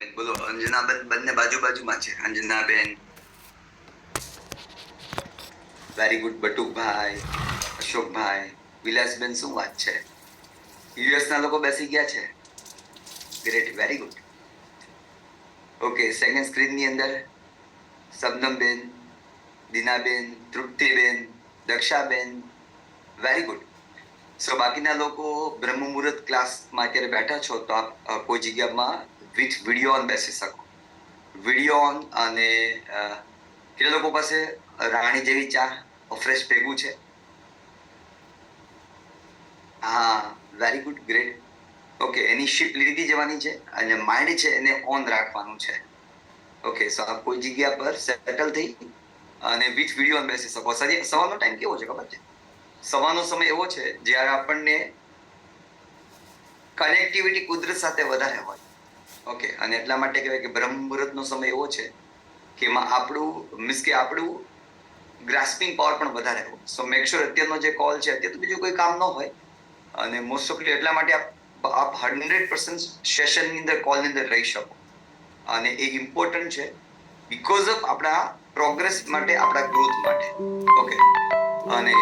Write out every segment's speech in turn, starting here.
બોલો અંજનાબેન બંને બાજુ છે. અંજનાબેન વેરી ગુડ. બટુકભાઈ, અશોકભાઈ, વિલાસબેન શું વાત છે? યુએસ ના લોકો બેસી ગયા છે. Great, very good. Okay, second screen ની અંદર શબનમબેન, દીનાબેન, તૃપ્તિબેન, દક્ષાબેન, વેરી ગુડ. સો બાકીના લોકો બ્રહ્મ મુહૂર્ત ક્લાસમાં અત્યારે બેઠા છો તો આપ કોઈ જગ્યામાં વિથ વિડીયો ઓન બેસી શકો. Video on. અને કેટલા લોકો પાસે રાણી જેવી ચા ફ્રેશ ભેગું છે? હા, વેરી ગુડ, ગ્રેટ. ઓકે, એની શિપ લીધી જવાની છે અને માઇન્ડ છે એને ઓન રાખવાનું છે. ઓકે, સો આપ કોઈ જગ્યા પર સેટલ થઈ અને વિથ વિડીયો ઓન બેસી શકો. સવારનો ટાઈમ કેવો છે ખબર છે? સવારનો સમય એવો છે જ્યારે આપણને કનેક્ટિવિટી કુદરત સાથે વધારે હોય. ઓકે, અને એટલા માટે કહેવાય કે બ્રહ્મ મુહૂર્તનો સમય એવો છે કે એમાં આપણું ગ્રાસ્પિંગ પાવર પણ વધારે હોય. સો મેક શ્યોર અત્યારનો જે કોલ છે અત્યારે તો બીજું કોઈ કામ ન હોય અને મોસ્ટ ઓફલી એટલા માટે આપ 100% સેશનની અંદર કોલની અંદર રહી શકો. અને એ ઇમ્પોર્ટન્ટ છે બીકોઝ ઓફ આપણા પ્રોગ્રેસ માટે, આપણા ગ્રોથ માટે. ઓકે, અને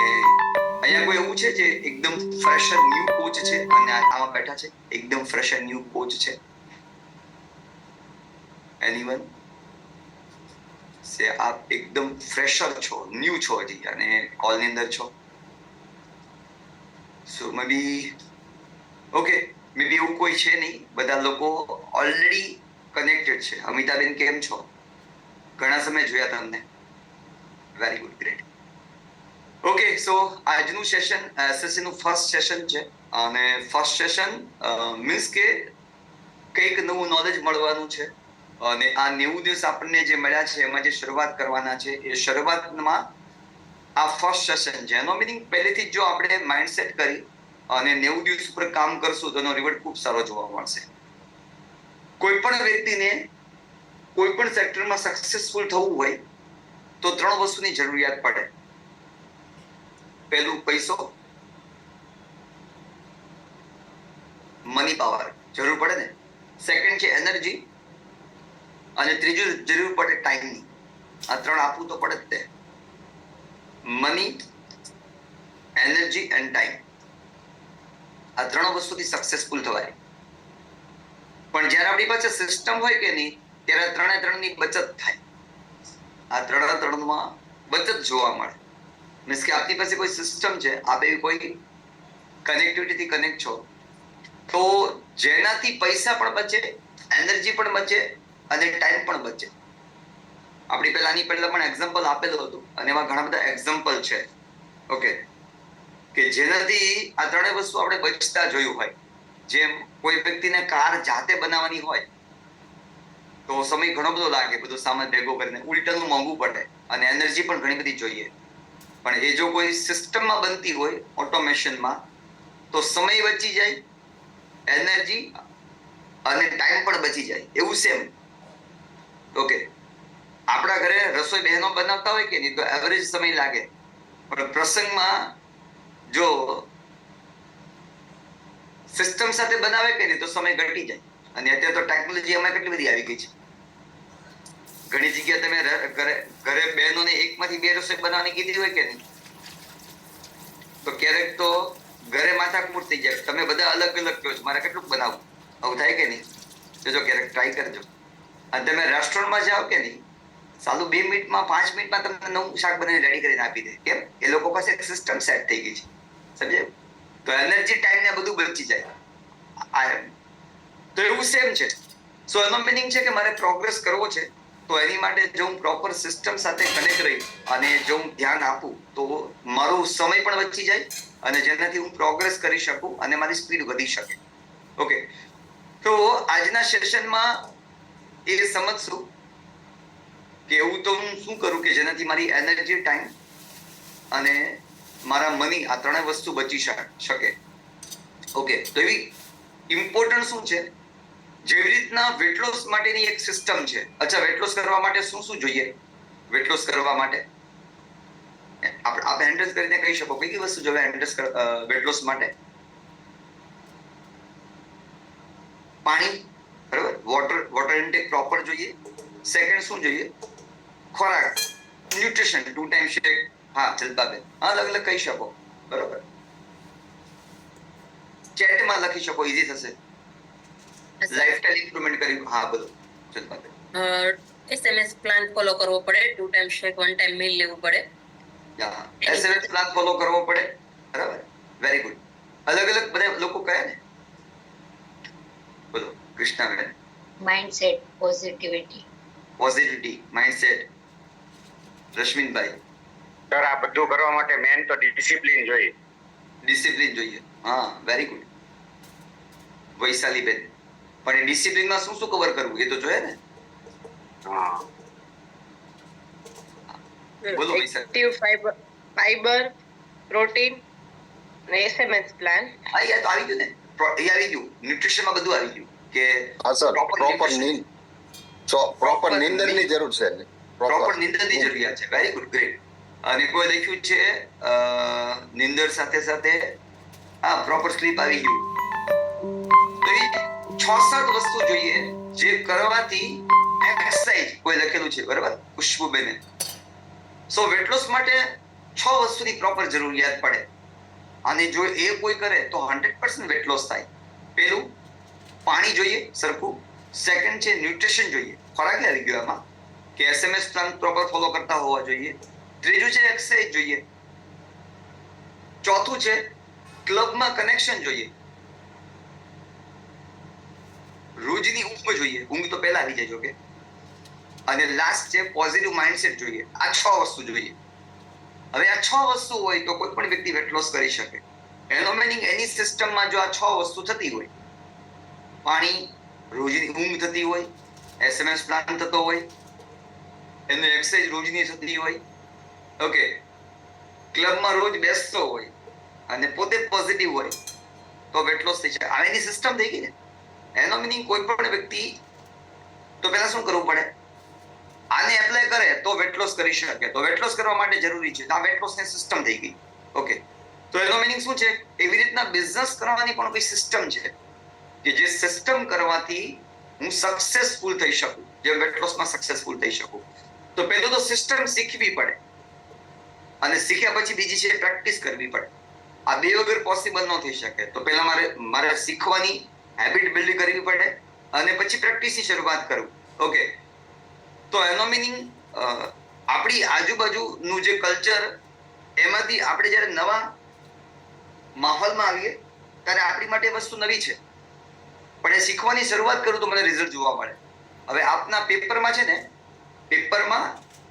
અહીંયા કોઈ એવું છે જે એકદમ ફ્રેશર ન્યૂ કોચ છે અને આમાં બેઠા છે એકદમ ફ્રેશર ન્યૂ કોચ છે? એનીવન? સે આપ એકદમ ફ્રેશર છો, ન્યૂ છો હજી અને કોલની અંદર છો. સો મે બી ઓકે, મે બી એવું કોઈ છે નહીં, બધા લોકો ઓલરેડી કનેક્ટેડ છે. અમિતાબેન કેમ છો? ઘણા સમય જોયા તમને. Very good, great. ઓકે, સો આજનું સેશનનું ફર્સ્ટ સેશન છે અને ફર્સ્ટ સેશન મીન્સ કે કંઈક નવું નોલેજ મળવાનું છે. અને આ 90 દિવસ આપણને જે મળ્યા છે એમાં જે શરૂઆત કરવાના છે એ શરૂઆતમાં આ ફર્સ્ટ સેશન છે. એનો મિનિંગ પહેલેથી જો આપણે માઇન્ડસેટ કરી અને 90 દિવસ ઉપર કામ કરશું તો એનો રિવર્ટ ખૂબ સારો જોવા મળશે. કોઈ પણ વ્યક્તિને કોઈ પણ સેક્ટરમાં સક્સેસફુલ થવું હોય તો 3 વસ્તુની જરૂરિયાત પડે. પહેલું પૈસો, મની પાવર જરૂર પડે ને. સેકન્ડ છે એનર્જી અને ત્રીજું જરૂર પડે ટાઈમની. આ 3 આપવું તો પડે જ તે. Money, energy end time. આ 3 વસ્તુથી સક્સેસફુલ થવાય. પણ જ્યારે આપણી પાસે સિસ્ટમ હોય કે નહીં ત્યારે 3 બચત થાય. આ 3માં બચત જોવા મળે. મીન્સ કે આપની પાસે કોઈ સિસ્ટમ છે, આપ એવી કોઈ કનેક્ટિવિટીથી કનેક્ટ છો તો જેનાથી પૈસા પણ બચે, એનર્જી પણ બચે અને ટાઈમ પણ બચે. આપણી આની પહેલા પણ એક્ઝામ્પલ આપેલું હતું અને એમાં ઘણા બધા એક્ઝામ્પલ છે. ઓકે, કે જેનાથી આ 3 વસ્તુ આપણે બચતા જોયું હોય. જેમ કોઈ વ્યક્તિને કાર જાતે બનાવવાની હોય તો સમય ઘણો બધો લાગે, બધો સામાન ભેગો કરીને, ઉલટાનું મોંઘું પડે અને એનર્જી પણ ઘણી બધી જોઈએ. પણ એ જો કોઈ સિસ્ટમમાં બનતી હોય, ઓટોમેશનમાં, તો સમય બચી જાય, એનર્જી અને ટાઈમ પણ બચી જાય. એવું સેમ. ઓકે, આપણા ઘરે રસોઈ બહેનો બનાવતા હોય કે નહીં તો એવરેજ સમય લાગે, પણ પ્રસંગમાં જો સિસ્ટમ સાથે બનાવે કે નહીં તો સમય ઘટી જાય. અને અત્યારે તો ટેકનોલોજી એમાં કેટલી બધી આવી ગઈ છે. ઘણી જગ્યાએ તમે ઘરે બહેનોને એકમાંથી 2 રસોઈ બનાવવાની કીધી હોય કે નહીં તો ક્યારેક તો ઘરે માથાકૂટ થઈ જાય. તમે બધા અલગ અલગ કહો છો મારે કેટલું બનાવવું, આવું થાય કે નહીં? જો ક્યારેક ટ્રાય કરજો. અને તમે રેસ્ટોરન્ટમાં જાઓ કે નહીં, સાલું 2 મિનિટમાં 5 મિનિટમાં તમને નવું શાક બનાવીને રેડી કરીને આપી દે. કેમ? એ લોકો પાસે એક સિસ્ટમ સેટ થઈ ગઈ છે. સમજાયું? તો એનર્જી, ટાઈમ ને બધું બચી જાય. તો એવું સેમ છે. સો એનો મિનિંગ છે કે મારે પ્રોગ્રેસ કરવો છે તો એની માટે જો હું પ્રોપર સિસ્ટમ સાથે કનેક્ટ રહી અને જો હું ધ્યાન આપું તો મારો સમય પણ બચી જાય અને જેનાથી હું પ્રોગ્રેસ કરી શકું અને મારી સ્પીડ વધી શકે. ઓકે, તો આજના સેશનમાં એ સમજશું કે એવું તો હું શું કરું કે જેનાથી મારી એનર્જી, ટાઈમ અને મારા મની આ 3 વસ્તુ બચી શકે. ઓકે, તો એવી ઇમ્પોર્ટન્ટ શું છે? જેવી રીતના વેટ લોસ માટેની એક સિસ્ટમ છે. અચ્છા, વેટ લોસ કરવા માટે શું શું જોઈએ? વેટ લોસ કરવા માટે આપ હેન્ડલ કરીને કહી શકો કઈ વસ્તુ જોઈએ વેટ લોસ માટે? પાણી, બરાબર. વોટર ઇન્ટેક પ્રોપર જોઈએ. સેકન્ડ શું જોઈએ? ખોરાક, ન્યુટ્રિશન, 2 ટાઈમ શેક. હા જલપાબેન, અલગ અલગ કહી શકો. બરોબર, ચેટમાં લખી શકો, ઈઝી થશે. લાઈફસ્ટાઈલ ઇમ્પ્રુવમેન્ટ કર્યું. હા બોલો જલપાબેન. એસએમએસ પ્લાન ફોલો કરવો પડે, 2 ટાઈમ શેક, 1 ટાઈમ મીલ લેવું પડે. એસએમએસ પ્લાન ફોલો કરવો પડે. બરાબર, વેરી ગુડ. અલગ અલગ બધા લોકો કહે ને. બોલો Krishnaben. Mindset, positivity, mindset. Rashminbhai. Sir આ બધું કરવા માટે મેન તો ડિસિપ્લિન જોઈએ. ડિસિપ્લિન જોઈએ. હા વેરી ગુડ. વૈશાલીબેન. પણ એ ડિસિપ્લિનમાં શું શું કવર કરવું એ તો જોઈએ ને. હા બોલો વૈશાલી. એક્ટિવ ફાઈબર, પ્રોટીન અને એસએમએસ પ્લાન. હા યાર તો આવી ગયું ને. એ આવી ગયું. ન્યુટ્રિશનમાં બધું આવી ગયું કે હા સર, પ્રોપર નીંદની જરૂર છે. પ્રોપર નીંદની જરૂરિયાત છે. Very good, great. અને કોઈ લખ્યું છે નીંદર સાથે સાથે હા પ્રોપર સ્લીપ આવી ગયું. તો એ 6-7 વસ્તુ જોઈએ જે કરવાથી એક્સરસાઇઝ કોઈ લખેલું છે. બરાબર પુષ્પુબેને. સો વેટ લોસ માટે 6 વસ્તુની પ્રોપર જરૂરિયાત પડે અને જો એ કોઈ કરે તો 100% વેટ લોસ થાય. પેલું પાણી જોઈએ સરખું. સેકન્ડ છે ન્યુટ્રિશન જોઈએ. ખોરાક આવી ગયો એમાં કે એસએમએસ પ્લાન પ્રોપર ફોલો કરતા હોવા જોઈએ. ત્રીજું છે એક્સરસાઇઝ જોઈએ. ચોથું છે ક્લબમાં કનેક્શન જોઈએ. રોજની ઊંઘ જોઈએ. ઊંઘ તો પહેલા આવી જાય જોકે. અને લાસ્ટ છે પોઝિટિવ માઇન્ડસેટ જોઈએ. આ 6 વસ્તુ જોઈએ. હવે આ 6 વસ્તુ હોય તો કોઈ પણ વ્યક્તિ વેટ લોસ કરી શકે. એનો મીનિંગ એની સિસ્ટમમાં જો આ 6 વસ્તુ થતી હોય, પાણી, રોજની ઊંઘ થતી હોય, એસએમએસ પ્લાન થતો હોય, એનો એક્સરસાઇઝ રોજની થતી હોય, ઓકે, ક્લબમાં રોજ બેસતો હોય અને પોતે પોઝિટિવ હોય તો વેટ લોસ થઈ શકે. આ એની સિસ્ટમ થઈ ગઈ ને. એનો મીનિંગ કોઈ પણ વ્યક્તિ તો પહેલા શું કરવું પડે? આને એપ્લાય કરે તો વેટ લોસ કરી શકે. તો વેટ લોસ કરવા માટે જરૂરી છે. આ વેટ લોસની સિસ્ટમ થઈ ગઈ. ઓકે, તો એનો મીનિંગ શું છે? એવી રીતના બિઝનેસ કરવાની પણ કોઈ સિસ્ટમ છે કે જે સિસ્ટમ કરવાથી હું સક્સેસફુલ થઈ શકું, જે વેટ લોસમાં સક્સેસફુલ થઈ શકું. તો પહેલું તો સિસ્ટમ શીખવી પડે અને શીખ્યા પછી બીજી છે પ્રેક્ટિસ કરવી પડે. આ બે વગર પોસિબલ ન થઈ શકે. તો પહેલા મારે શીખવાની હેબિટ બિલ્ડ કરવી પડે અને પછી પ્રેક્ટિસની શરૂઆત કરવું. ઓકે, તો એનો મીનિંગ આપણી આજુબાજુનું જે કલ્ચર એમાંથી આપણે જ્યારે નવા માહોલમાં આવીએ ત્યારે આપણી માટે વસ્તુ નવી છે પણ એ શીખવાની શરૂઆત કરું તો મને રિઝલ્ટ જોવા મળે. હવે આપના પેપરમાં છે ને, પેપરમાં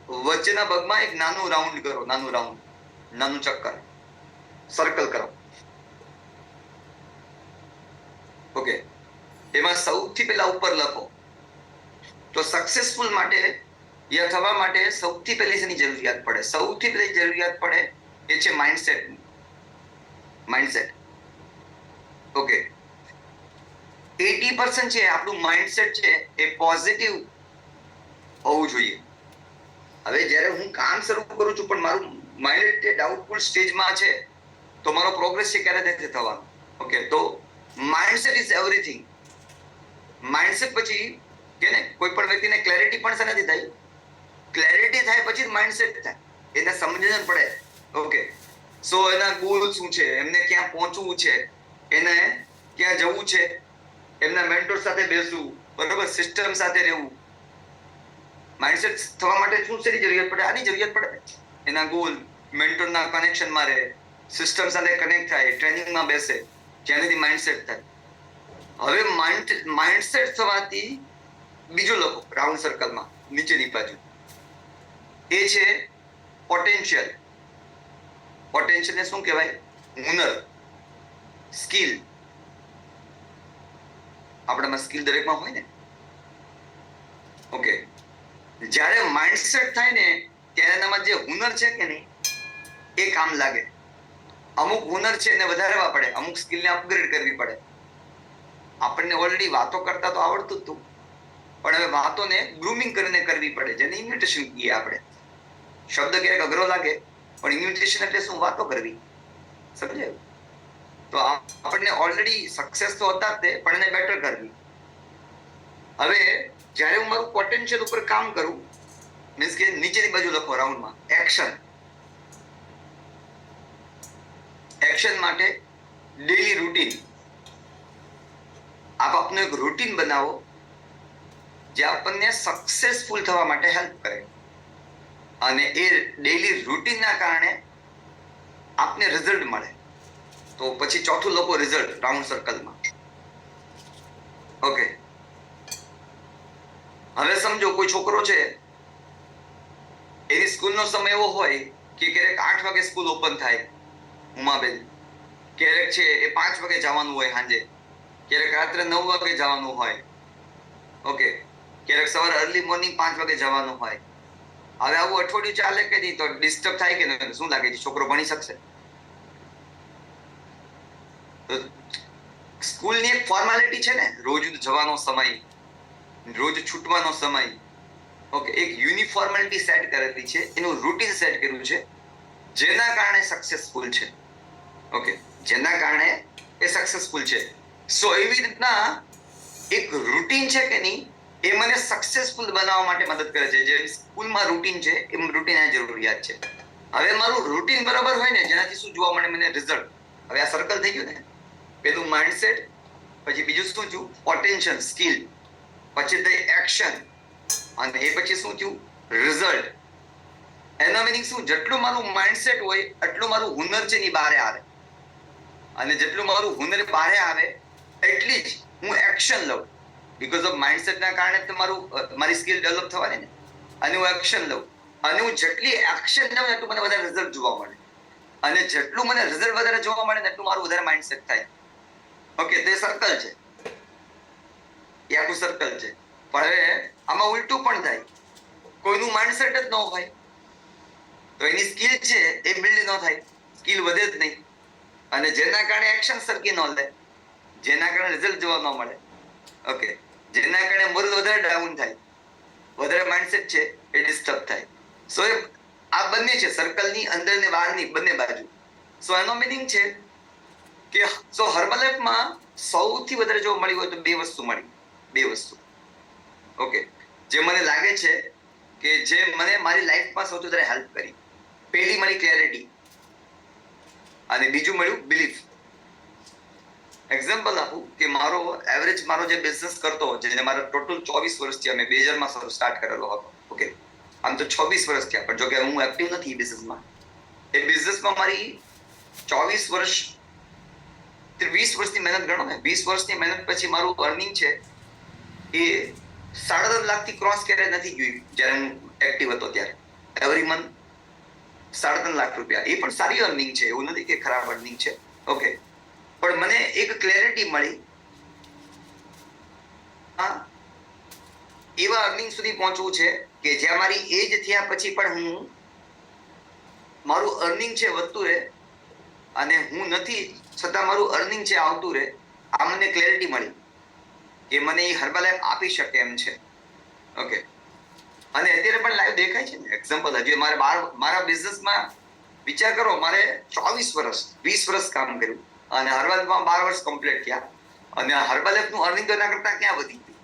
વચ્ચેના ભાગમાં એક નાનું રાઉન્ડ કરો. નાનું ચક્કર, સર્કલ કરો. ઓકે, એમાં સૌથી પહેલા ઉપર લખો તો સક્સેસફુલ માટે યા થવા માટે સૌથી પહેલી શેની જરૂરિયાત પડે? સૌથી પહેલી જરૂરિયાત પડે એ છે માઇન્ડસેટ. ઓકે, 80% છે આપણું માઇન્ડસેટ છે એ પોઝિટિવ હોવું જોઈએ. હવે જ્યારે હું કામ શરૂ કરું છું પણ મારું માઇન્ડ એ ડાઉટફુલ સ્ટેજમાં છે તો મારો પ્રોગ્રેસ છે ક્યારે નથી થવાનો. ઓકે, તો માઇન્ડસેટ ઇઝ એવરીથિંગ. માઇન્ડસેટ પછી કે ને કોઈ પણ વ્યક્તિને ક્લેરિટી પણ નથી થઈ. ક્લેરિટી થાય પછી જ માઇન્ડસેટ થાય. એને સમજણ પડે. ઓકે, સો એના ગોલ શું છે, એમને ક્યાં પહોંચવું છે, એને ક્યાં જવું છે, એમના મેન્ટોર સાથે બેસવું, બરોબર, સિસ્ટમ સાથે રહેવું. માઇન્ડસેટ થવા માટે શું શેની જરૂરિયાત પડે? આની જરૂરિયાત પડે. એના ગોલ, મેન્ટોરના કનેક્શનમાં રહે, સિસ્ટમ સાથે કનેક્ટ થાય, ટ્રેનિંગમાં બેસે, જ્યાંથી માઇન્ડસેટ થાય. હવે માઇન્ડસેટ થવાથી બીજું લખો રાઉન્ડ સર્કલમાં નીચેની બાજુ. એ છે પોટેન્શિયલ. પોટેન્શિયલને શું કહેવાય? હુનર, સ્કિલ. આપણામાં સ્કિલ દરેકમાં હોય ને. ઓકે, જ્યારે માઇન્ડસેટ થાય ને ત્યારે એનામાં જે હુનર છે કે નહીં એ કામ લાગે. અમુક હુનર છે એને વધારવા પડે, અમુક સ્કિલને અપગ્રેડ કરવી પડે. આપણને ઓલરેડી વાતો કરતા તો આવડતું જ હતું પણ હવે વાતોને ગ્રુમિંગ કરીને કરવી પડે, જેને ઇન્વિટેશન કહીએ આપણે. શબ્દ ક્યારેક અઘરો લાગે પણ ઇન્વિટેશન એટલે શું? વાતો કરવી. સમજાયું? તો આપણને ઓલરેડી સક્સેસ તો હતા જ તે પણ એને બેટર કરવી. હવે જ્યારે હું મારું પોટેન્શિયલ ઉપર કામ કરું, મીન્સ કે નીચેની બાજુ લખો રાઉન્ડમાં એક્શન. એક્શન માટે ડેલી રૂટીન. આપ આપનું એક રૂટીન બનાવો જે આપણને સક્સેસફુલ થવા માટે હેલ્પ કરે, અને એ ડેલી રૂટીનના કારણે આપને રિઝલ્ટ મળે. તો પછી ચોથું લખો રિઝલ્ટ રાઉન્ડ સર્કલમાં. ઓકે, હવે સમજો કોઈ છોકરો છે, એની સ્કૂલનો સમય એવો હોય કે ક્યારેક 8 વાગે સ્કૂલ ઓપન થાય, ઉમાબેન, ક્યારેક છે એ 5 વાગે જવાનું હોય સાંજે, ક્યારેક રાત્રે 9 વાગે જવાનું હોય. ઓકે, ક્યારેક સવારે અર્લી મોર્નિંગ 5 વાગે જવાનું હોય. હવે આવું અઠવાડિયું ચાલે કે નહીં, તો ડિસ્ટર્બ થાય કે નહીં? શું લાગે છે, છોકરો ભણી શકશે? સ્કૂલની એક ફોર્માલિટી છે ને, રોજ જવાનો સમય, રોજ છૂટવાનો સમય. ઓકે, એક યુનિફોર્માલિટી સેટ કરેલી છે, એનું રૂટીન સેટ કર્યું છે, જેના કારણે સક્સેસફુલ છે. ઓકે, જેના કારણે એ સક્સેસફુલ છે. સો એવી રીતના એક રૂટીન છે કે નહીં, એ મને સક્સેસફુલ બનાવવા માટે મદદ કરે છે. જે સ્કૂલમાં રૂટીન છે, એમ રૂટીન આ જરૂરિયાત છે. હવે મારું રૂટીન બરાબર હોય ને, જેનાથી શું જોવા મળે મને? રિઝલ્ટ. હવે આ સર્કલ થઈ ગયું ને, પેલું માઇન્ડસેટ, પછી બીજું શું થયું? પોટેન્શિયલ, સ્કિલ, પછી તે એક્શન, અને એ પછી શું થયું? રિઝલ્ટ. એનો મીનિંગ શું? જેટલું મારું માઇન્ડસેટ હોય એટલું મારું હુનર છે ની બહાર આવે, અને જેટલું મારું હુનર બહાર આવે એટલી જ હું એક્શન લઉં. બીકોઝ ઓફ માઇન્ડસેટના કારણે તો મારી સ્કિલ ડેવલપ થવાની ને, અને હું એક્શન લઉં, અને હું જેટલી એક્શન લઉં એટલું મને વધારે રિઝલ્ટ જોવા મળે, અને જેટલું મને રિઝલ્ટ વધારે જોવા મળે ને એટલું મારું વધારે માઇન્ડસેટ થાય. ઓકે, તે સર્કલ છે, એ આખું સર્કલ છે. પણ હવે આમાં ઉલટું પણ થાય, કોઈનું માઇન્ડસેટ જ ન હોય તો એની સ્કિલ છે એ બિલ્ડ ન થાય, સ્કિલ વધે જ નહીં, અને જેના કારણે એક્શન સરખી ન લે, જેના કારણે રિઝલ્ટ જોવા ન મળે. ઓકે, જેના કારણે મોરલ વધારે ડાઉન થાય, વધારે માઇન્ડસેટ છે એ ડિસ્ટર્બ થાય. સો આ બંને છે, સર્કલની અંદર ને બહારની બંને બાજુ. સો એનો મિનિંગ છે કે હર્બલાઇફમાં સૌથી વધારે જો મળી હોય તો બે વસ્તુ. ઓકે, જે મને લાગે છે કે જે મને મારી લાઈફમાં સૌથી વધારે હેલ્પ કરી. પહેલી મળી ક્લેરિટી, અને બીજું મળ્યું બિલીફ. એક્ઝામ્પલ આપું કે મારો જે બિઝનેસ કરતો, જેને મારા ટોટલ 24 વર્ષ થયા, મેં 2000 માં સ્ટાર્ટ કરેલો હતો. ઓકે, આમ તો 26 વર્ષ થયા, પણ જો કે હું એક્ટિવ નથી બિઝનેસમાં. એ બિઝનેસમાં મારી 24 વર્ષ, 20 વર્ષની મહેનત ગણો ને, 20 વર્ષની મહેનત પછી મારું અર્નિંગ છે એ 10.5 લાખથી ક્રોસ ક્યારે નથી ગયું. જ્યારે હું એક્ટિવ હતો ત્યારે એવરી મંથ 3.5 લાખ રૂપિયા, એ પણ સારી અર્નિંગ છે, એવું નથી કે ખરાબ અર્નિંગ છે. ઓકે, પણ મને એક ક્લેરિટી મળી, એવા અર્નિંગ સુધી પહોંચવું છે કે જ્યાં મારી એજ થયા પછી પણ મારું અર્નિંગ છે વધતું રહે, અને હું નથી છતાં મારું અર્નિંગ છે આવતું રહે. આ મને ક્લેરિટી મળી કે મને એ હર્બલાઇફ આપી શકે એમ છે. ઓકે, અને અત્યારે પણ લાઈવ દેખાય છે ને. એક્ઝામ્પલ, હજી મારા બિઝનેસમાં વિચાર કરો, મારે 20 વર્ષ કામ કર્યું, અને હર્બલાઇફમાં 12 વર્ષ કમ્પ્લીટ થયા, અને હર્બલાઇફનું અર્નિંગ તો એના કરતા ક્યાં વધી ગયું.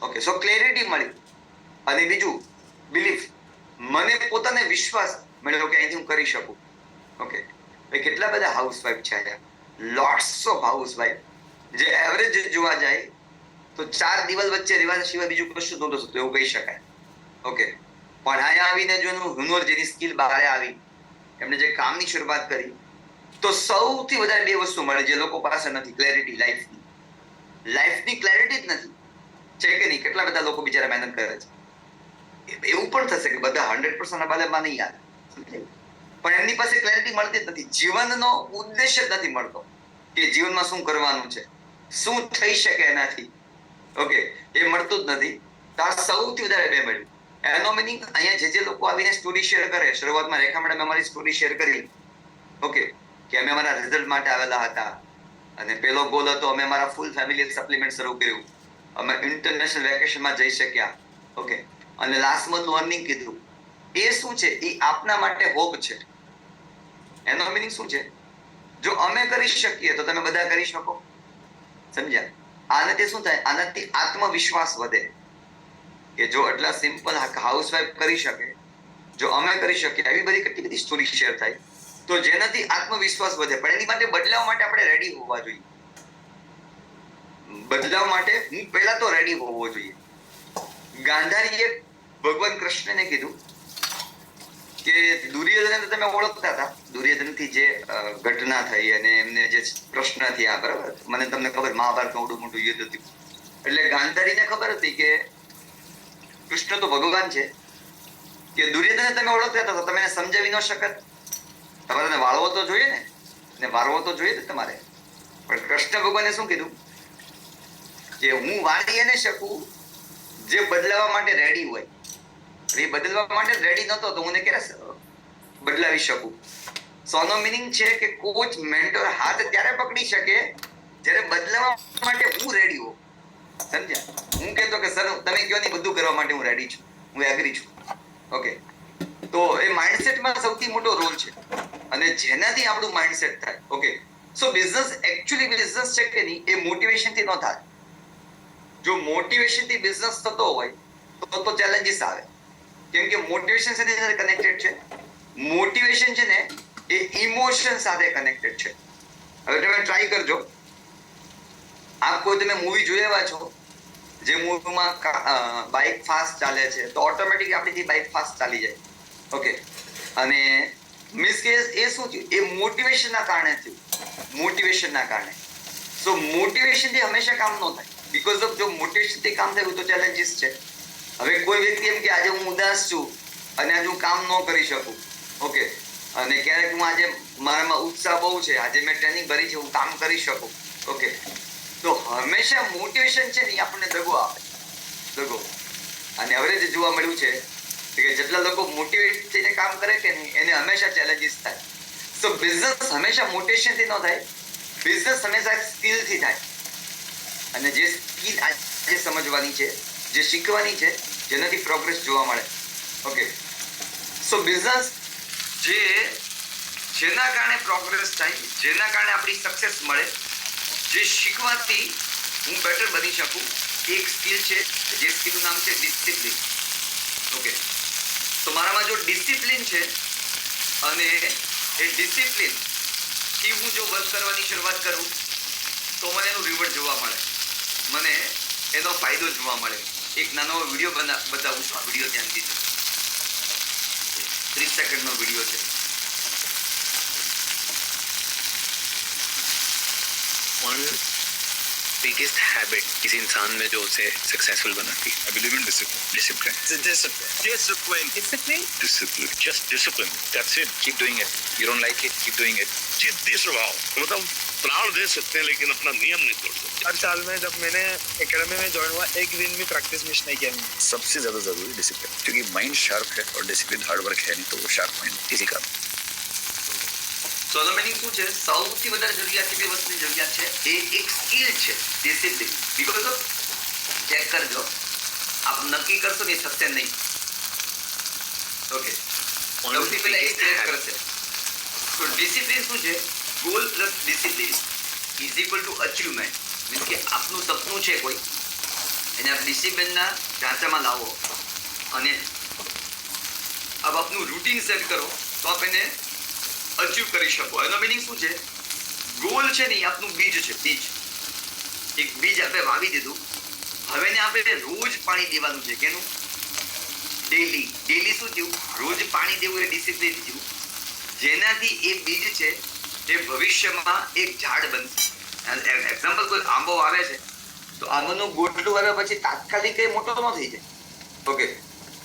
ઓકે, સો ક્લેરિટી મળી, અને બીજું બિલીફ, મને પોતાને વિશ્વાસ મળ્યો કે અહીંથી હું કરી શકું. ઓકે, કેટલા બધા હાઉસવાઈફ છે અહીંયા, લોટ્સ ઓફ હાઉસવાઈફ, જે એવરેજ જોવા જાય તો 4 દિવાલ વચ્ચે રહેવા સિવાય બીજું કશું નહોતું થતું, એવું કહી શકાય. ઓકે, પણ અહીંયા આવીને જો હુનર, જેની સ્કિલ બહાર આવી, એમને જે કામની શરૂઆત કરી, તો સૌથી વધારે બે વસ્તુ મળે જે લોકો પાસે નથી. ક્લેરિટી, લાઈફની ક્લેરિટી જ નથી, છે કે નહીં? કેટલા બધા લોકો બિચારા મહેનત કરે છે. એવું પણ થશે કે બધા 100% અબાલેમાં નહીં આવે, પણ એમની પાસે ક્લેરિટી મળતી જ નથી. જીવનનો ઉદ્દેશ્ય જ નથી મળતો કે જીવનમાં શું કરવાનું છે, શું થઈ શકે એનાથી. ઓકે, એ મળતું જ નથી. તો આ સૌથી વધારે બે મળ્યું. એનો મિનિંગ, અહીંયા જે લોકો આવીને સ્ટોરી શેર કરે, શરૂઆતમાં રેખા મેડમ અમારી સ્ટોરી શેર કરી. ઓકે, કે અમે અમારા રિઝલ્ટ માટે આવેલા હતા, અને પેલો ગોલ હતો અમે અમારા ફૂલ ફેમિલી સપ્લિમેન્ટ શરૂ કર્યું, અમે ઇન્ટરનેશનલ વેકેશનમાં જઈ શક્યા. ઓકે, અને લાસ્ટ મંથનું અર્નિંગ કીધું. એ શું છે? એ આપના માટે હોપ છે. એનો મિનિંગ શું છે? જો અમે કરી શકીએ તો તમે બધા કરી શકો. સમજ્યા? આનાથી શું થાય? આનાથી આત્મવિશ્વાસ વધે કે જો આટલા સિમ્પલ હાઉસવાઈફ કરી શકે, જો અમે કરી શકીએ, એવી બધી કેટલી બધી સ્ટોરી શેર થાય, તો જેનાથી આત્મવિશ્વાસ વધે. પણ એની માટે બદલાવ માટે આપણે રેડી હોવા જોઈએ. બદલાવ માટે હું પહેલા તો રેડી હોવો જોઈએ. ગાંધારીએ ભગવાન કૃષ્ણને કીધું કે દુર્યોધનને તમે ઓળખતા હતા, દુર્યોધનથી જે ઘટના થઈ અને એમને જે પ્રશ્ન થયા, બરાબર, મને તમને ખબર, મહાભારતનું મોટું મોટું યુદ્ધ થયું. એટલે ગાંધારીને ખબર હતી કે કૃષ્ણ તો ભગવાન છે, કે દુર્યોધનને તમે ઓળખતા હતા તો તમે એને સમજાવી ન શકત. તમારે એને વાળવો તો જોઈએ ને વાળવો તો જોઈએ ને તમારે. પણ કૃષ્ણ ભગવાને શું કીધું કે હું વાળી એને શકું જે બદલાવા માટે રેડી હોય. એ બદલવા માટે રેડી નતો તો હું ક્યારે બદલાવી શકું? સોનો મિનિંગ છે કે કોચ મેન્ટોર હાથ ત્યારે પકડી શકે જ્યારે બદલાવા માટે હું રેડી હોઉં. સમજ્યા? હું કહેતો કે સર તમે કહો નહીં બધું કરવા માટે હું રેડી છું, હું એગ્રી છું. ઓકે, તો એ માઇન્ડસેટમાં સૌથી મોટો રોલ છે અને જેનાથી આપણું માઇન્ડસેટ થાય. ઓકે, સો બિઝનેસ એકચ્યુઅલી બિઝનેસ છે કે નહીં એ મોટિવેશનથી ન થાય. જો મોટિવેશનથી બિઝનેસ થતો હોય તો ચેલેન્જીસ આવે. કેમ કે મોટિવેશન સાથે કનેક્ટેડ છે. મોટિવેશન છે ને એ ઇમોશન સાથે કનેક્ટેડ છે. હવે તમે ટ્રાય કરજો, આપ કોઈ તમે મૂવી જોયા છો જે મૂવીમાં બાઇક ફાસ્ટ ચાલે છે તો ઓટોમેટિક આપણીથી બાઇક ફાસ્ટ ચાલી જાય. ઓકે, અને મીન્સ કે એ શું થયું? એ મોટિવેશનના કારણે થયું, મોટિવેશનના કારણે. સો મોટિવેશનથી હંમેશા કામ ન થાય. બીકોઝ ઓફ જો મોટિવેશનથી કામ થયું તો ચેલેન્જીસ છે. હવે કોઈ વ્યક્તિ એમ કે આજે હું ઉદાસ છું અને આજે હું કામ ન કરી શકું. ઓકે, અને ક્યારેક હું આજે મારામાં ઉત્સાહ બહુ છે, આજે મેં ટ્રેનિંગ ભરી છે, હું કામ કરી શકું. ઓકે, તો હંમેશા મોટિવેશન છે ને એ આપણને દગો આપે, દગો. અને હવે જે જોવા મળ્યું છે કે જેટલા લોકો મોટિવેટ થઈને કામ કરે કે નહીં એને હંમેશા ચેલેન્જીસ થાય. સો બિઝનેસ હંમેશા મોટિવેશનથી ન થાય, બિઝનેસ હંમેશા સ્કિલથી થાય. અને જે સ્કિલ આજે સમજવાની છે, જે શીખવાની છે, જેનાથી પ્રોગ્રેસ જોવા મળે. ઓકે, સો બિઝનેસ જેના કારણે પ્રોગ્રેસ થાય, જેના કારણે આપણી સક્સેસ મળે, જે શીખવાથી હું બેટર બની શકું, એક સ્કિલ છે, જે સ્કિલનું નામ છે ડિસિપ્લિન. ઓકે, તો મારામાં જો ડિસિપ્લિન છે અને એ ડિસિપ્લિનથી હું જો વર્ક કરવાની શરૂઆત કરું તો મને એનું રિવર્ટ જોવા મળે, મને એનો ફાયદો જોવા મળે. એક નાનો વિડીયો બતાવું છું. આ વિડીયો ધ્યાનથી જો, 30 સેકન્ડનો વિડીયો છે. One biggest habit किसी इंसान में जो उसे सक्सेसफुल बनाती है. I believe in discipline. Discipline. Discipline. Just discipline. That's it. Keep doing it. You don't like it, keep doing it. जिद्दी स्वभाव. मतलब प्राण दे सकते हैं लेकिन अपना नियम नहीं तोड़ सकते. हर साल में जब मैंने एकेडमी में ज्वाइन हुआ एक दिन भी प्रैक्टिस मिस नहीं किया मैंने. सबसे ज्यादा जरूरी डिसिप्लिन, क्योंकि माइंड शार्प है और डिसिप्लिन हार्ड वर्क है नहीं तो वो शार्प माइंड किसी का. સોનો મિનિંગ શું છે? સૌથી વધારે જરૂરિયાત બે વસ્તુની જરૂરિયાત છે. એ એક સ્કિલ છે, ડિસિપ્લિન. બીકોઝ ઓફ ચેક કરજો, આપ નક્કી કરશો ને થશે નહીં. ઓકે, સૌથી પહેલા એ ચેક કરશે. તો ડિસિપ્લિન શું છે? Goal plus discipline is equal to achievement. Means કે આપનું સપનું છે કોઈ, એને આપ ડિસિપ્લિનના ઢાંચામાં લાવો અને આપ આપનું રૂટીન સેટ કરો તો આપ એને અચીવ કરી શકો. એનો મિનિંગ શું છે? ગોલ છે ને એ આપનું બીજ છે, બીજ. એક બીજ આપણે વાવી દીધું, હવે એને આપણે રોજ પાણી દેવાનું છે. કેનું? ડેલી. ડેલી શું થયું? રોજ પાણી દેવું એ ડિસિપ્લિન થયું, જેનાથી એ બીજ છે એ ભવિષ્યમાં એક ઝાડ બનશે. એક્ઝામ્પલ, કોઈ આંબો આવે છે તો આંબોનું ગોટલું આવ્યા પછી તાત્કાલિક એ મોટો ન થઈ જાય. ઓકે,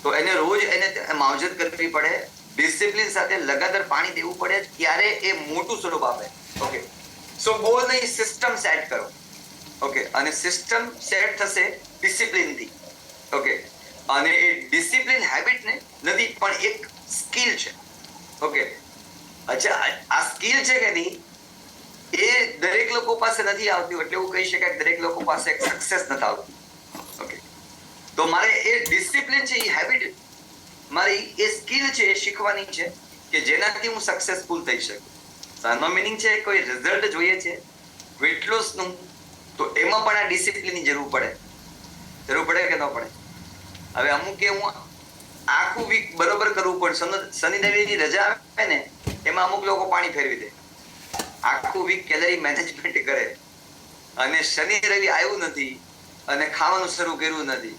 તો એને રોજ એને માવજત કરવી પડે, ડિસિપ્લિન સાથે લગાતાર પાણી દેવું પડે, ત્યારે એ મોટું સ્વરૂપ આપે. ઓકે, સો ગોલ નહીં, સિસ્ટમ સેટ કરો. ઓકે, અને સિસ્ટમ સેટ થશે ડિસિપ્લિનથી. ઓકે, અને એ ડિસિપ્લિન હેબિટ ને નથી પણ એક સ્કિલ છે. ઓકે, અચ્છા, આ સ્કિલ છે કે નહીં એ દરેક લોકો પાસે નથી આવતી, એટલે એવું કહી શકાય કે દરેક લોકો પાસે એક સક્સેસ નથી આવતી. ઓકે, તો મારે એ ડિસિપ્લિન છે, એ હેબિટ, મારી એ સ્કિલ છે, એ શીખવાની છે કે જેનાથી હું સક્સેસફુલ થઈ શકું. આનો મિનિંગ છે કોઈ રિઝલ્ટ જોઈએ છે, વેટ લોસનું, તો એમાં પણ આ ડિસિપ્લિનની જરૂર પડે કે ન પડે? હવે અમુક કે હું આખું વીક બરોબર કરવું પણ શનિ રવિની રજા આવે ને એમાં અમુક લોકો પાણી ફેરવી દે, આખું વીક કેલરી મેનેજમેન્ટ કરે અને શનિ રવિ આવ્યું નથી અને ખાવાનું શરૂ કર્યું નથી,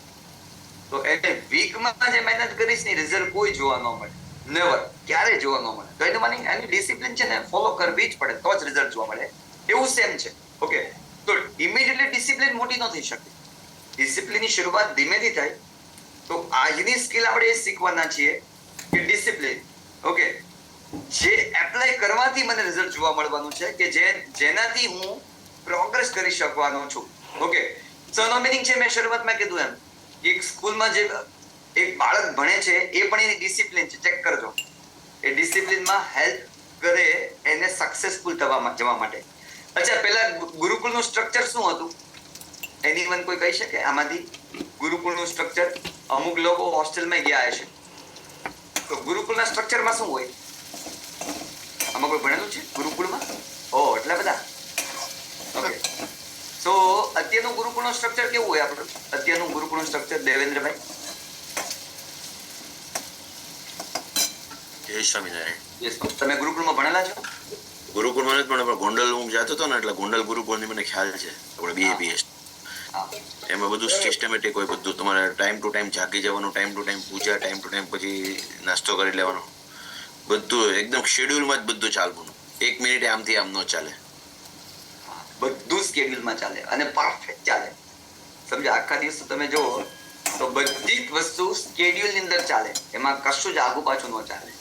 તો એટલે વીકમાં જે મહેનત કરીશ ને રિઝલ્ટ કોઈ જોવા ન મળે, નેવર, ક્યારે જોવા ન મળે. તો એનું માની એની ડિસિપ્લિન છે ને ફોલો કરવી જ પડે તો જ રિઝલ્ટ જોવા મળે. એવું સેમ છે. ઓકે, તો ઇમિડિયેટલી ડિસિપ્લિન મોટી ન થઈ શકે. ડિસિપ્લિનની શરૂઆત ધીમેથી થાય. તો આજની સ્કિલ આપણે એ શીખવાના છીએ કે ડિસિપ્લિન, ઓકે, જે એપ્લાય કરવાથી મને રિઝલ્ટ જોવા મળવાનું છે કે જેનાથી હું પ્રોગ્રેસ કરી શકવાનો છું. ઓકે, સો નો મિનિંગ છે મેં શરૂઆતમાં કીધું એમ કે એક સ્કૂલમાં જે એક બાળક ભણે છે એ પણ એની ડિસિપ્લિન છે, ચેક કરજો. એ ડિસિપ્લિનમાં હેલ્પ કરે એને સક્સેસફુલ જવા માટે. અચ્છા, પહેલા ગુરુકુળનું સ્ટ્રક્ચર શું હતું? એનીવન કોઈ કહી શકે આમાંથી? ગુરુકુળનું સ્ટ્રક્ચર, અમુક લોકો હોસ્ટેલમાં ગયા હશે, તો ગુરુકુળના સ્ટ્રક્ચરમાં શું હોય? આમાં કોઈ ભણેલું છે ગુરુકુળમાં? ઓ, એટલા બધા. ઓકે, સો અત્યારનું ગુરુકુળનું સ્ટ્રક્ચર કેવું હોય આપણું? અત્યારનું ગુરુકુળનું સ્ટ્રક્ચર દેવેન્દ્રભાઈ? જય સ્વામિનારાયણ. યસ, તમે ગુરુકુળમાં ભણેલા છો? ગુરુકુળમાં નથી પણ ગોંડલ હું જતો હતો ને એટલે ગોંડલ ગુરુકુળની મને ખ્યાલ છે. આપણે બીએપીએસ એમાં બધું સિસ્ટમેટિક હોય, બધું તમારે ટાઈમ ટુ ટાઈમ જાગી જવાનું, time to time puja, time to time પછી નાસ્તો કરી લેવાનો, બધું એકદમ શેડ્યુલમાં જ બધું ચાલવાનું. 1 મિનિટે આમથી આમ ન ચાલે, બધું સ્કેડ્યુલમાં ચાલે અને પરફેક્ટ ચાલે. સમજો, આખા દિવસ તમે જુઓ તો બધી જ વસ્તુ સ્કેડ્યુલની અંદર ચાલે, એમાં કશું જ આગુ પાછું ન ચાલે.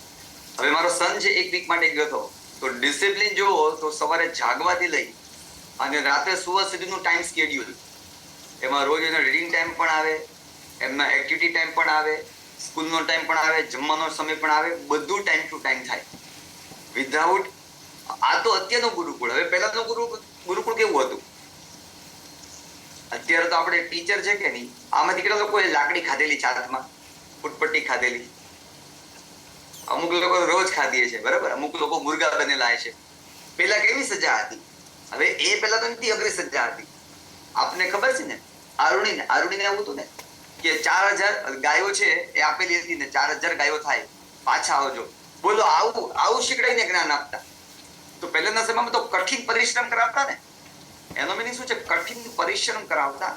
હવે મારો સન છે 1 વીક માટે ગયો હતો, તો ડિસિપ્લિન જુઓ તો સવારે જાગવાથી લઈ અને રાત્રે સુવા સુધીનું ટાઈમ સ્કેડ્યુલ, એમાં રોજ એનો રીડિંગ ટાઈમ પણ આવે, એમના એક્ટિવિટી ટાઈમ પણ આવે, સ્કૂલનો ટાઈમ પણ આવે, જમવાનો સમય પણ આવે, બધું ટાઈમ ટુ ટાઈમ થાય વિધાઉટ. આ તો અત્યારનું ગુરુકુળ. હવે પહેલાનું ગુરુકુળ કેવું હતું? અત્યારે તો આપણે ટીચર છે કે નહીં, આમાંથી કેટલા લોકોએ લાકડી ખાધેલી છે હાથમાં, ફૂટપટ્ટી ખાધેલી? અમુક લોકો રોજ ખાધીએ છે, બરાબર? અમુક લોકો મુર્ગા બનેલા છે. પેલા કેવી સજા હતી? હવે એ પેલા તો નથી અઘરી સજા હતી. આપને ખબર છે ને આરુણીને એવું હતું ને કે 4000 ગાયો છે એ આપેલી હતી ને 4000 ગાયો થાય, પાછા આવજો. બોલો, આવું શીખડાઈને જ્ઞાન આપતા. તો પહેલાના સમયમાં તો કઠિન પરિશ્રમ કરાવતા ને. એનો મિનિંગ શું છે? કઠિન પરિશ્રમ કરાવતા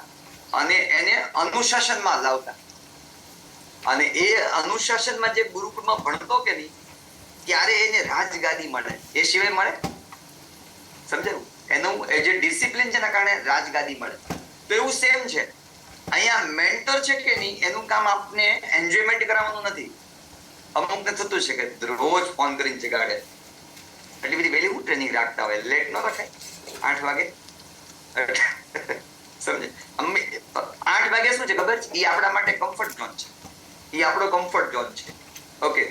અને એને અનુશાસનમાં લાવતા. અને એ અનુશાસનમાં જે ગુરુકુળમાં ભણતો કે નહીં, ત્યારે એને રાજગાદી મળે. એ સિવાય મળે? સમજાયું? એનું એ જે ડિસિપ્લિન છે એના કારણે રાજગાદી મળે. તો એવું સેમ છે અહીંયા. મેન્ટર છે કે નહીં, એનું કામ આપને એન્જોયમેન્ટ કરાવવાનું નથી. અમુકને થતું છે કે રોજ ફોન કરીને જગાડે, એટલી બધી વહેલી હું ટ્રેનિંગ રાખતા હોય, લેટ ન રખાય 8 વાગે. સમજે? 8 વાગે શું છે ખબર છે? એ આપણા માટે કમ્ફર્ટ ઝોન છે, એ આપણો કમ્ફર્ટ ઝોન છે. ઓકે,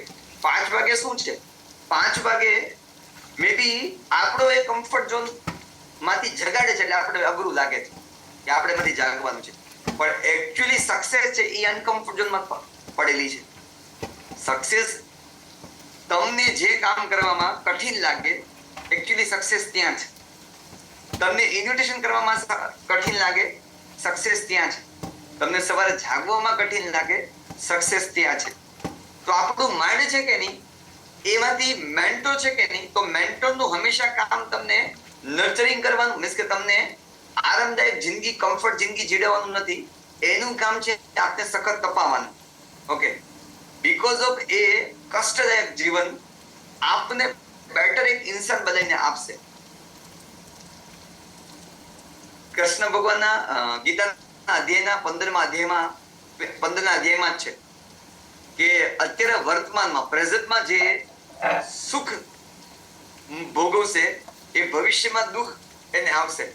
5 વાગે શું છે? 5 વાગે મે બી આપણો એ કમ્ફર્ટ ઝોન માંથી જગાડે છે એટલે આપણે અઘરું લાગે છે કે આપણે માંથી જાગવાનું છે, પણ એકચ્યુઅલી સક્સેસ છે એ અનકમ્ફર્ટ ઝોનમાં પડેલી છે. સક્સેસ તમને જે કામ કરવામાં કઠિન લાગે, એકચ્યુઅલી સક્સેસ ત્યાં છે. તમને ઇન્વિટેશન કરવામાં કઠિન લાગે, સક્સેસ ત્યાં છે. તમને સવારે જાગવામાં કઠિન લાગે, સક્સેસ ત્યાં છે. તો આપણું માઇન્ડ છે કે નહીં, એમાંથી મેન્ટોર છે કે નહીં, તો મેન્ટોરનું હંમેશા કામ તમને નર્ચરિંગ કરવાનું, મીન્સ કે તમને આરામદાયક જિંદગી, કમ્ફર્ટ જિંદગી જીવવાનું નથી. એનું કામ છે આપને સખત તપાવવાનું. ઓકે, બીકોઝ ઓફ એ કષ્ટદાયક જીવન આપને બેટર એક ઇન્સાન બનાવીને આપશે. કૃષ્ણ ભગવાનના ગીતાના અધ્યાયના 15ના અધ્યાયમાં જ છે કે અત્યારે વર્તમાનમાં, પ્રેઝન્ટમાં જે સુખ ભોગવશે એ ભવિષ્યમાં દુઃખ એને આવશે,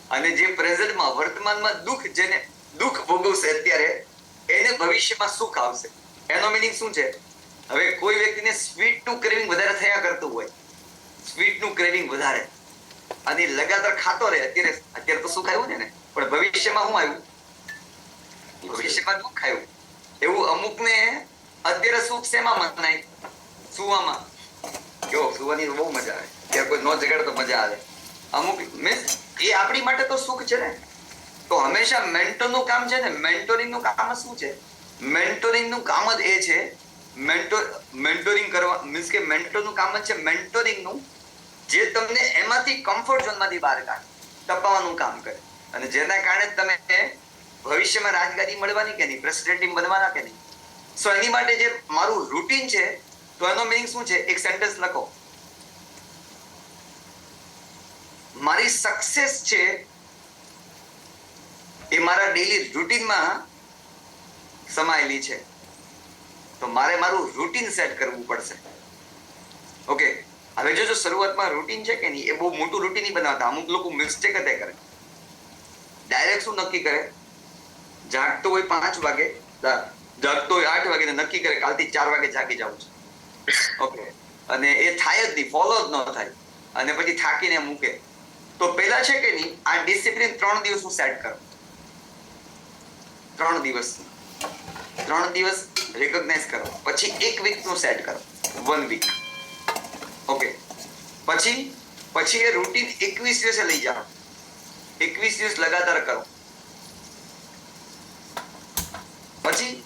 અને જે પ્રેઝન્ટમાં વર્તમાનમાં દુઃખ ભોગવશે અત્યારે, એને ભવિષ્યમાં સુખ આવશે. એનો મિનિંગ શું છે? હવે કોઈ વ્યક્તિને સ્વીટનું ક્રેવિંગ વધારે થયા કરતું હોય, સ્વીટનું ક્રેવિંગ વધારે, અને લગાતાર ખાતો રહે, અત્યારે તો સુખ આવ્યું ને, પણ ભવિષ્યમાં શું આવ્યું? ભવિષ્યમાં દુઃખ આવ્યું. એવું અમુકને અત્યારે સુખ શેમાં મનાય? સુવામાં. કેવો સુવાની બહુ મજા આવે, ત્યારે કોઈ ન જગાડે તો મજા આવે. અમુક મીન્સ એ આપણી માટે તો સુખ છે ને. તો હંમેશા મેન્ટરનું કામ છે ને, મેન્ટોરિંગનું કામ શું છે? મેન્ટોરિંગનું કામ જ એ છે, મેન્ટોરિંગ કરવા મીન્સ કે મેન્ટરનું કામ જ છે મેન્ટોરિંગનું, જે તમને એમાંથી કમ્ફર્ટ ઝોનમાંથી બહાર કાઢે, ટપાવવાનું કામ કરે, અને જેના કારણે તમે ભવિષ્યમાં રાજગાદી મળવાની કે નહીં, પ્રેસિડેન્ટ બનવાના કે નહીં. સો એની માટે જે મારું રૂટીન છે, તો એનો મિનિંગ શું છે? એક સેન્ટેન્સ લખો, મારી સક્સેસ છે એ મારા ડેલી રૂટીનમાં સમાયેલી છે. તો મારે મારું રૂટીન સેટ કરવું પડશે. ઓકે, હવે જો શરૂઆતમાં રૂટીન છે કે નહીં, એ બહુ મોટું રૂટીન નહીં બનાવતા. અમુક લોકો મિસ્ટેક જ કરે. ડાયરેક્ટ શું નક્કી કરે? જાગતો હોય 5 વાગે, જાગતો હોય 8 વાગે, નક્કી કરે કાલથી 4 વાગે જાગી જવું છે. ઓકે, અને એ થાય જ નહીં, ફોલો જ ન થાય, અને પછી થાકીને મૂકે. તો પહેલા છે કે નહીં, આ ડિસિપ્લિન 3 દિવસ હું સેટ કરું. 3 દિવસ રિકોગ્નાઇઝ કરો, પછી 1 વીક નું સેટ કરો, 1 વીક. ઓકે, પછી એ રૂટીન 21 દિવસે લઈ જાઓ, 21 દિવસ લગાતાર કરો. પછી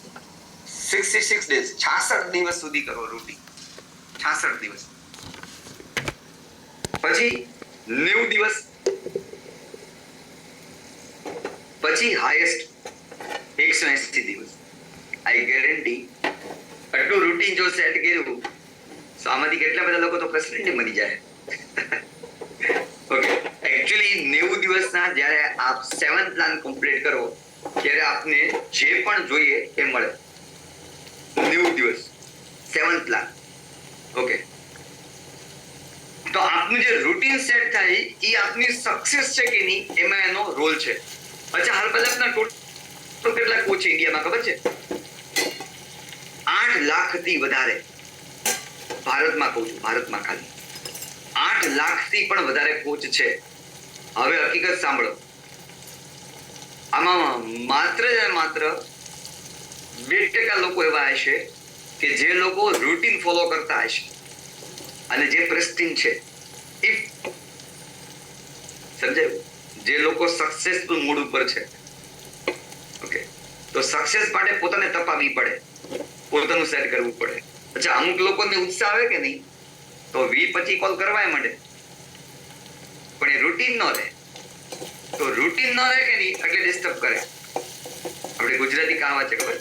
66 ડેઝ, 66 દિવસ સુધી કરો રૂટીન, 66 દિવસ. પછી 90 દિવસ, પછી હાઈએસ્ટ 180 દિવસ. આઈ ગેરંટી આટલું રૂટીન જો સેટ કર્યું, તો આમાંથી કેટલા બધા લોકો તો પ્રેસિડેન્ટ બની જાય. ઓકે, એકચ્યુઅલી 90 દિવસના જ્યારે આપ 7th પ્લાન કમ્પ્લીટ કરો, ત્યારે આપને જે પણ જોઈએ એ મળે. 90 દિવસ 7th પ્લાન. ઓકે, તો આપનું જે રૂટીન સેટ થાય એ આપની સક્સેસ છે કે નહીં, એમાં એનો રોલ છે. અચ્છા, હર્બલના ટોટલ કેટલા કોચ છે ઇન્ડિયામાં ખબર છે? 8 લાખથી વધારે. ભારતમાં કહું છું, ભારતમાં ખાલી 8 લાખથી પણ વધારે કોચ છે. હવે હકીકત સાંભળો, આમાં માત્ર ને માત્ર 2% લોકો એવા હશે કે જે લોકો રૂટીન ફોલો કરતા હશે, અને જે પ્રેસ્ટીન છે, સમજાયું? જે લોકો સક્સેસફુલ મૂડ ઉપર છે. ઓકે, તો સક્સેસ માટે પોતાને તપાવવી પડે, પોતાનું સેટ કરવું પડે. અચ્છા, અમુક લોકોને ઉત્સાહ આવે કે નહીં, તો 20-25 કોલ કરવાય માંડે, પણ એ રૂટીન ન રહે. તો રૂટીન ન રહે કે નહીં, એટલે ડિસ્ટર્બ કરે. આપણે ગુજરાતી કહાવત છે ખબર,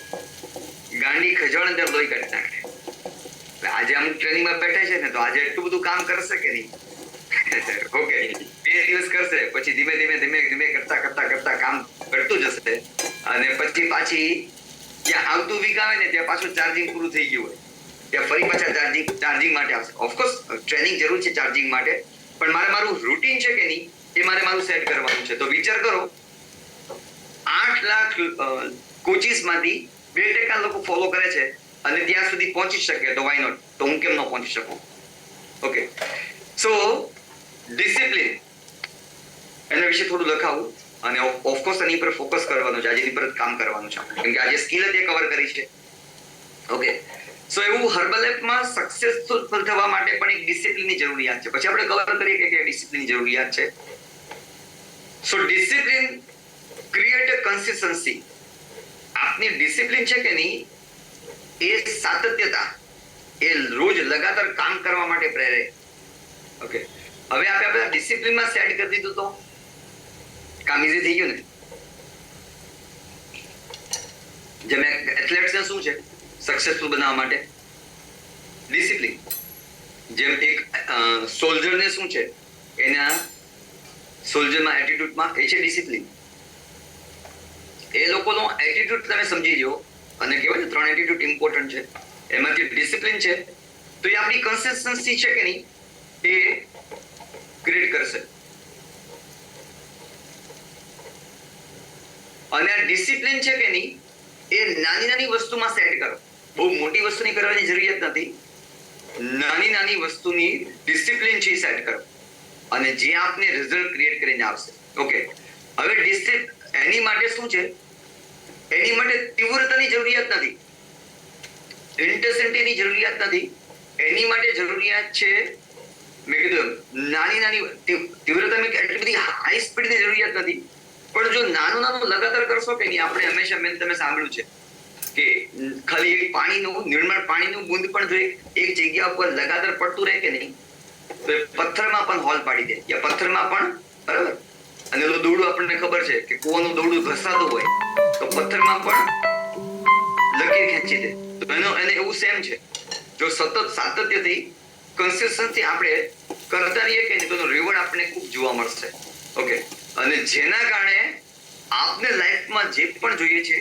ગાંડી ખજવાળ અંદર લોહી કાઢી નાખે. આજે અમુક ટ્રેનિંગમાં બેઠા છે ને, તો આજે એટલું બધું કામ કરશે કે નહીં. ઓકે, 2 દિવસ કરશે, પછી ધીમે કરતા કામ કરતું જશે, અને પછી પાછી જ્યાં આવતું વીક આવે ને, ત્યાં પાછું ચાર્જિંગ પૂરું થઈ ગયું હોય, ત્યાં ફરી પાછા ચાર્જિંગ માટે આવશે. ઓફકોર્સ ટ્રેનિંગ જરૂર છે ચાર્જિંગ માટે, પણ મારે મારું રૂટીન છે કે નહીં, એ મારે મારું સેટ કરવાનું છે. તો વિચાર કરો, 8 લાખ કોચિસ માંથી 2% લોકો ફોલો કરે છે, અને ત્યાં સુધી પહોંચી શકે, તો વાય નોટ? તો હું કેમ ન પહોંચી શકું? ઓકે, સો ડિસિપ્લિન એના વિશે થોડું લખાવું, અને ઓફકોર્સ એની પર ફોકસ કરવાનું છે, આજે એની પર કામ કરવાનું છે, કેમ કે આજે સ્કિલ જ કવર કરી છે. ઓકે, સો એવું હર્બલેપમાં સક્સેસફુલ થવા માટે પણ એક ડિસિપ્લિનની જરૂરિયાત છે. પછી આપણે કવર કરીએ કે ડિસિપ્લિનની જરૂરિયાત છે. સો ડિસિપ્લિન ક્રિએટ અ કન્સિસ્ટન્સી. આપની ડિસિપ્લિન છે કે નહીં, એ સાતત્યતા, એ રોજ લગાતાર કામ કરવા માટે પ્રેરે. ઓકે, હવે આપણે ડિસિપ્લિનમાં સેટ કરી દીધું તો કામ ઈઝી થઈ ગયું ને. જેમ એથ્લેટ્સને શું છે સક્સેસફુલ બનાવવા માટે? ડિસિપ્લિન. જેમ એક સોલ્જરને શું છે, એના સોલ્જરમાં એટીટ્યુડમાં એ છે ડિસિપ્લિન. એ લોકોનો એટીટ્યુડ તમે સમજી લો, અને કહેવાય ને 3 એટીટ્યુડ ઇમ્પોર્ટન્ટ છે, એમાંથી ડિસિપ્લિન છે, તો એ આપણી કન્સિસ્ટન્સી છે કે નહીં, એ ક્રિએટ કરશે. અને આ ડિસિપ્લિન છે કે નહીં, એ નાની વસ્તુમાં સેટ કરો. બહુ મોટી વસ્તુની કરવાની જરૂરિયાત નથી, નાની વસ્તુની ડિસિપ્લિન છે સેટ કરો, અને જે આપને રિઝલ્ટ ક્રિએટ કરીને આવશે. ઓકે, હવે ડિસિપ્લિન એની માટે શું છે? એની માટે તીવ્રતાની જરૂરિયાત નથી, ઇન્ટેન્સિટીની જરૂરિયાત નથી. એની માટે જરૂરિયાત છે મેં કીધું નાની નાની તીવ્રતા મેં એટલી બધી હાઈ સ્પીડની જરૂરિયાત નથી, પણ જો નાનું નાનું લગાતાર કરશો કે નહીં, આપણે હંમેશા મેં તમે સાંભળ્યું છે કે ખાલી એક પાણીનું નિર્મળ પાણીનું બૂંદ પણ જો એક જગ્યા ઉપર લગાતાર પડતું રહે કે નહીં, તો એ પથ્થરમાં પણ હોલ પાડી દે, યા પથ્થરમાં પણ, બરાબર. અને ઓલું દોરડું આપણને ખબર છે કે કૂવાનું દોરડું ઘસાતું હોય તો પથ્થરમાં પણ લકીર ખેંચી દે. તો એને એવું સેમ છે, જો સતત સાતત્યથી કન્સિસ્ટન્સી આપણે કરતા રહીએ કે નહીં, તો રિવોર્ડ આપણને ખૂબ જોવા મળશે. ઓકે, અને જેના કારણે આપને લાઈફમાં જે પણ જોઈએ છે